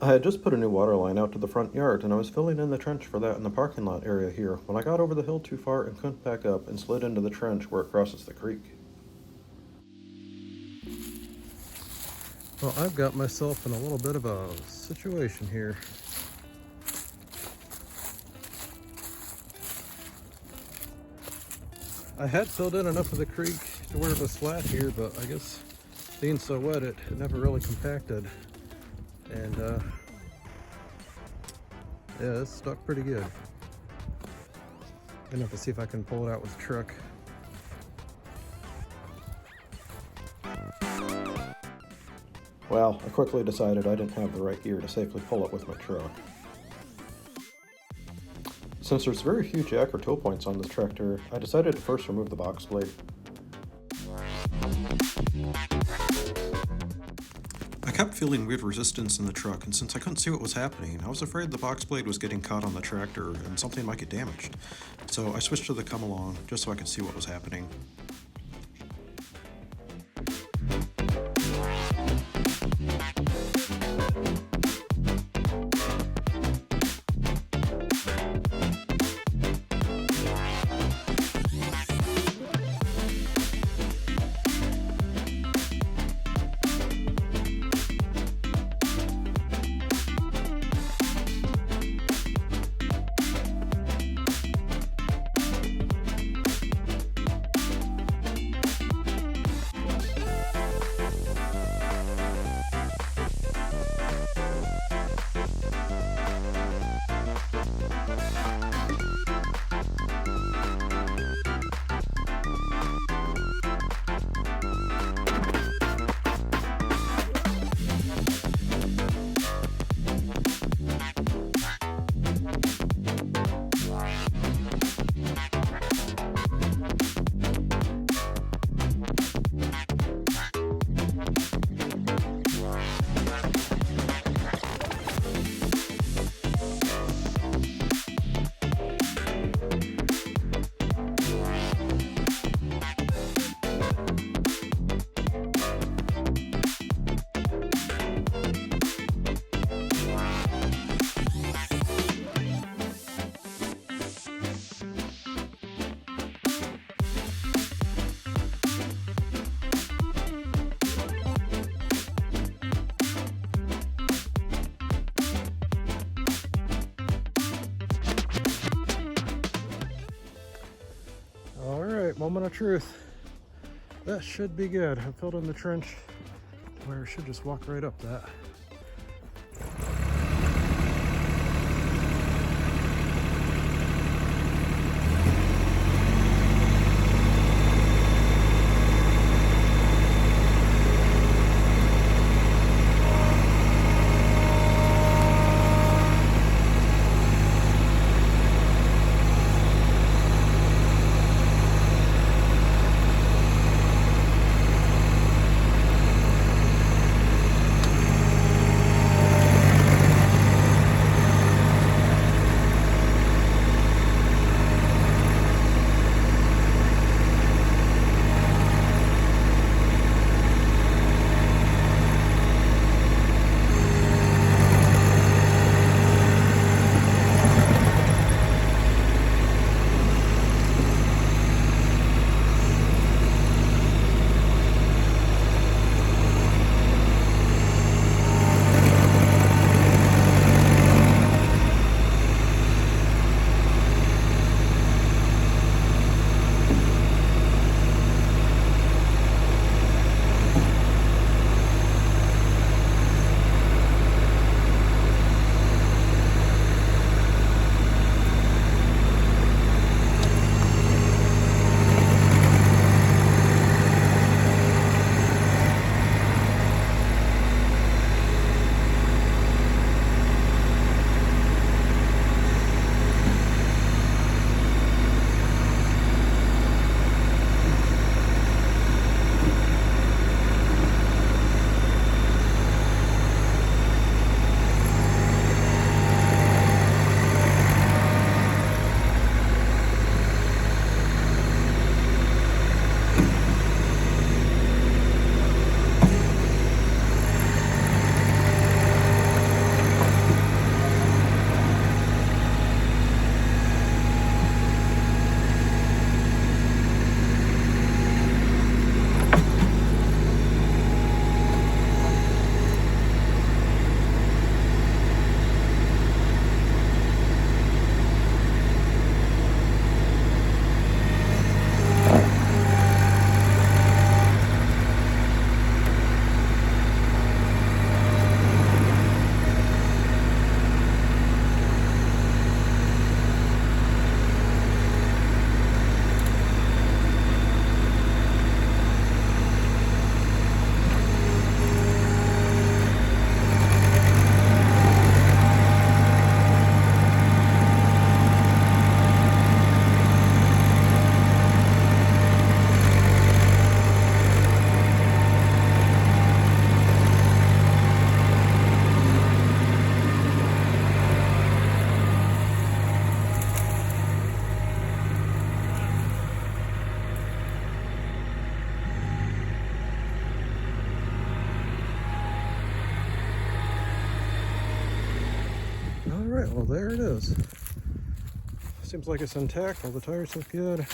I had just put a new water line out to the front yard, and I was filling in the trench for that in the parking lot area here when I got over the hill too far and couldn't back up and slid into the trench where it crosses the creek. Well, I've got myself in a little bit of a situation here. I had filled in enough of the creek to where it was flat here, but I guess being so wet it never really compacted. And yeah, it's stuck pretty good. I'm gonna have to see if I can pull it out with the truck. Well, I quickly decided I didn't have the right gear to safely pull it with my truck. Since there's very few jack or toe points on this tractor, I decided to first remove the box blade. I kept feeling weird resistance in the truck, and since I couldn't see what was happening, I was afraid the box blade was getting caught on the tractor and something might get damaged. So I switched to the come along just so I could see what was happening. Alright, moment of truth. That should be good. I filled in the trench where it should just walk right up that. All right, well there it is. Seems like it's intact, all the tires look good.